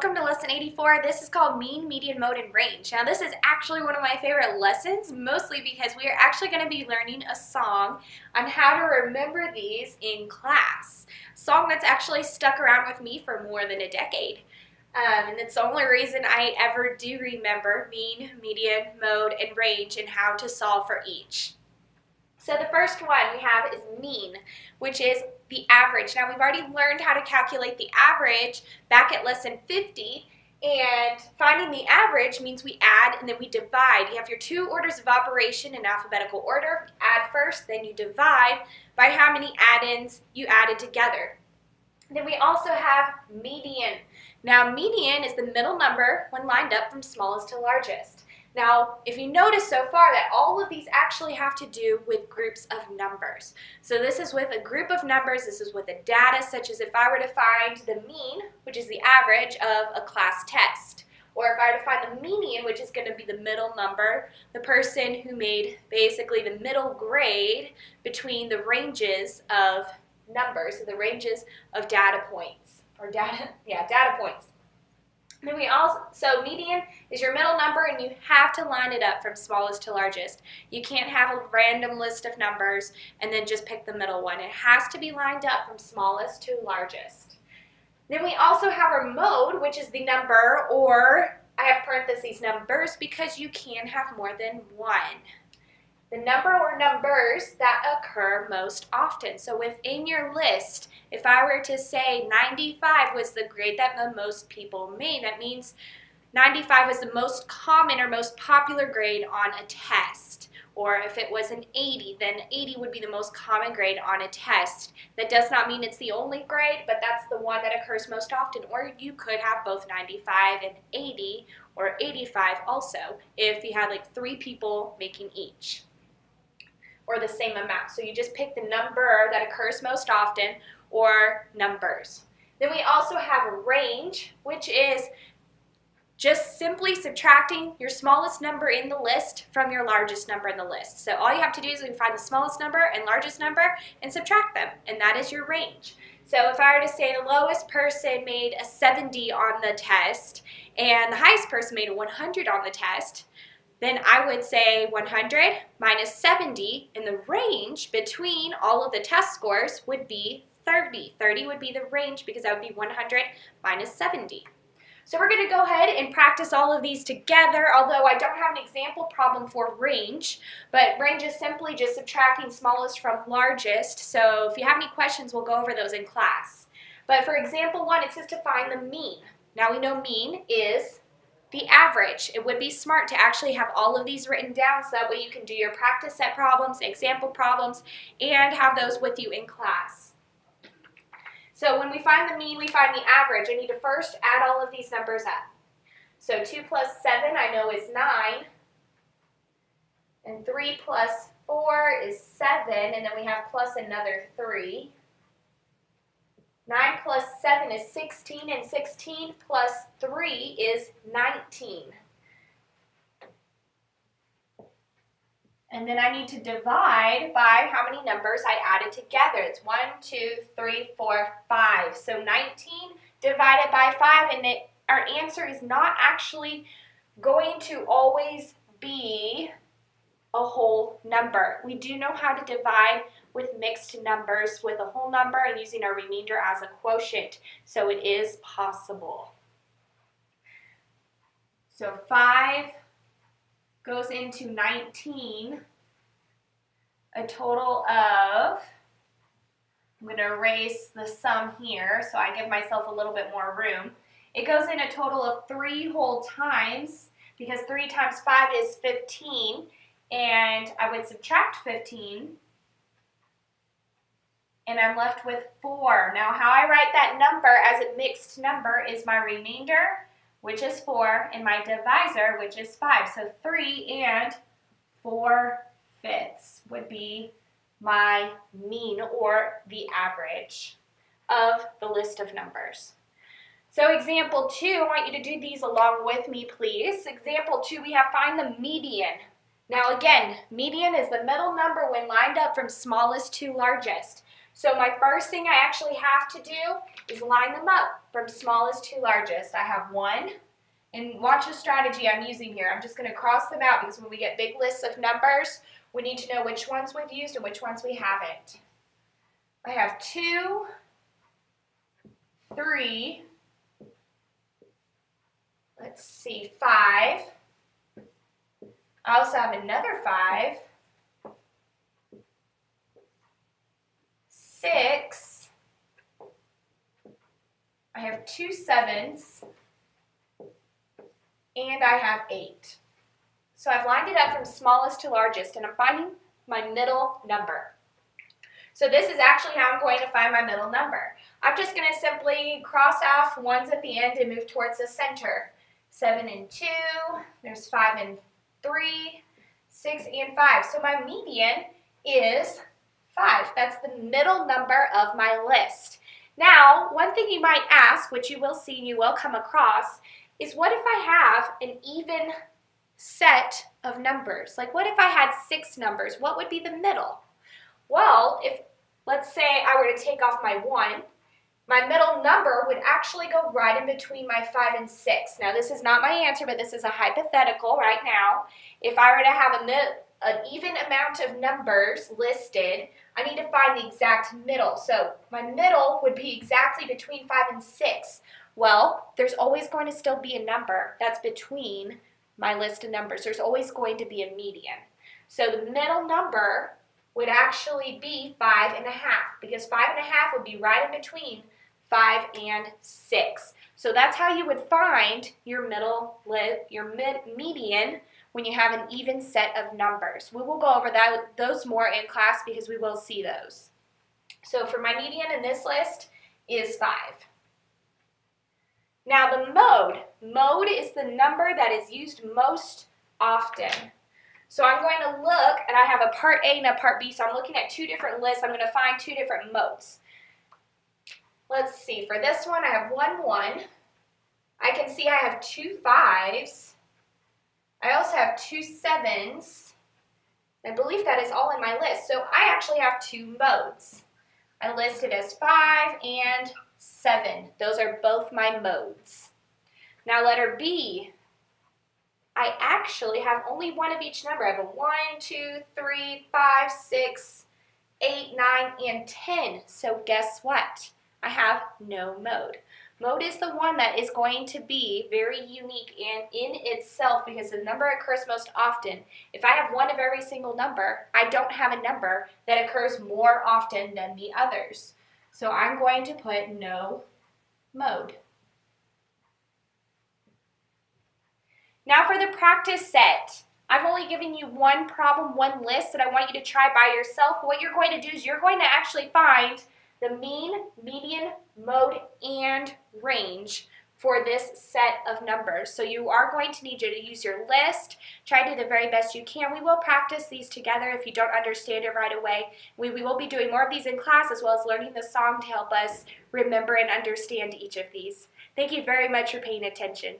welcome to lesson 84. This is called mean, median, mode, and range. Now this is actually one of my favorite lessons, mostly because we are actually going to be learning a song on how to remember these in class. A song that's actually stuck around with me for more than a decade. And it's the only reason I ever do remember mean, median, mode, and range and how to solve for each. So the first one we have is mean, which is the average. Now we've already learned how to calculate the average back at lesson 50, and finding the average means we add and then we divide. You have your two orders of operation in alphabetical order. Add first, then you divide by how many add-ins you added together. Then we also have median. Now median is the middle number when lined up from smallest to largest. Now, if you notice so far that all of these actually have to do with groups of numbers. So this is with a group of numbers, this is with a data, such as if I were to find the mean, which is the average of a class test, or if I were to find the median, which is going to be the middle number, the person who made basically the middle grade between the ranges of numbers, so the ranges of data points, or data points. Then so median is your middle number, and you have to line it up from smallest to largest. You can't have a random list of numbers and then just pick the middle one. It has to be lined up from smallest to largest. Then we also have our mode, which is the number, or I have parentheses numbers because you can have more than one. The number or numbers that occur most often. So within your list, if I were to say 95 was the grade that the most people made, that means 95 was the most common or most popular grade on a test. Or if it was an 80, then 80 would be the most common grade on a test. That does not mean it's the only grade, but that's the one that occurs most often. Or you could have both 95 and 80, or 85 also, if you had like 3 people making each, or the same amount. So you just pick the number that occurs most often, or numbers. Then we also have a range, which is just simply subtracting your smallest number in the list from your largest number in the list. So all you have to do is find the smallest number and largest number and subtract them, and that is your range. So if I were to say the lowest person made a 70 on the test and the highest person made a 100 on the test, then I would say 100 minus 70, and the range between all of the test scores would be 30. 30 would be the range because that would be 100 minus 70. So we're going to go ahead and practice all of these together, although I don't have an example problem for range, but range is simply just subtracting smallest from largest. So if you have any questions, we'll go over those in class. But for example 1, it says to find the mean. Now we know mean is the average. It would be smart to actually have all of these written down so that way you can do your practice set problems, example problems, and have those with you in class. So when we find the mean, we find the average. I need to first add all of these numbers up. So 2 plus 7 I know is 9, and 3 plus 4 is 7, and then we have plus another 3. 9 plus 7 is 16, and 16 plus 3 is 19. And then I need to divide by how many numbers I added together. It's 1, 2, 3, 4, 5. So 19 divided by 5, and our answer is not actually going to always be a whole number. We do know how to divide with mixed numbers with a whole number and using our remainder as a quotient. So it is possible. So 5 goes into 19, a total of, I'm going to erase the sum here so I give myself a little bit more room. It goes in a total of 3 whole times because 3 times 5 is 15, and I would subtract 15, and I'm left with 4. Now how I write that number as a mixed number is my remainder, which is 4, and my divisor, which is 5. So 3 and 4/5 would be my mean, or the average of the list of numbers. So example 2, I want you to do these along with me, please. Example 2, we have find the median. Now again, median is the middle number when lined up from smallest to largest. So my first thing I actually have to do is line them up from smallest to largest. I have 1, and watch the strategy I'm using here. I'm just going to cross them out because when we get big lists of numbers, we need to know which ones we've used and which ones we haven't. I have 2, 3, let's see, 5. I also have another 5, 6. I have 2 7s, and I have 8. So I've lined it up from smallest to largest, and I'm finding my middle number. So this is actually how I'm going to find my middle number. I'm just going to simply cross off ones at the end and move towards the center. 7 and 2, there's 5 and 3, 6 and 5. So my median is 5. That's the middle number of my list. Now, one thing you might ask, which you will see and you will come across, is what if I have an even set of numbers? Like what if I had 6 numbers? What would be the middle? Well, if let's say I were to take off my 1, my middle number would actually go right in between my 5 and 6. Now this is not my answer, but this is a hypothetical right now. If I were to have an even amount of numbers listed, I need to find the exact middle. So my middle would be exactly between 5 and 6. Well, there's always going to still be a number that's between my list of numbers. There's always going to be a median. So the middle number would actually be 5.5 because 5.5 would be right in between 5 and 6. So that's how you would find your median when you have an even set of numbers. We will go over those more in class because we will see those. So for my median in this list is 5. Now the mode is the number that is used most often. So I'm going to look, and I have a part A and a part B, so I'm looking at 2 different lists. I'm going to find 2 different modes. Let's see, for this one I have 1 1. I can see I have 2 5s. I also have 2 7s. I believe that is all in my list. So I actually have 2 modes. I listed as 5 and 7. Those are both my modes. Now letter B, I actually have only 1 of each number. I have a 1, 2, 3, 5, 6, 8, 9, and 10. So guess what? I have no mode. Mode is the one that is going to be very unique and in itself because the number occurs most often. If I have 1 of every single number, I don't have a number that occurs more often than the others. So I'm going to put no mode. Now for the practice set. I've only given you 1 problem, 1 list that I want you to try by yourself. What you're going to do is you're going to actually find the mean, median, mode, and range for this set of numbers. So you are going to need to use your list, try to do the very best you can. We will practice these together if you don't understand it right away. We will be doing more of these in class as well as learning the song to help us remember and understand each of these. Thank you very much for paying attention.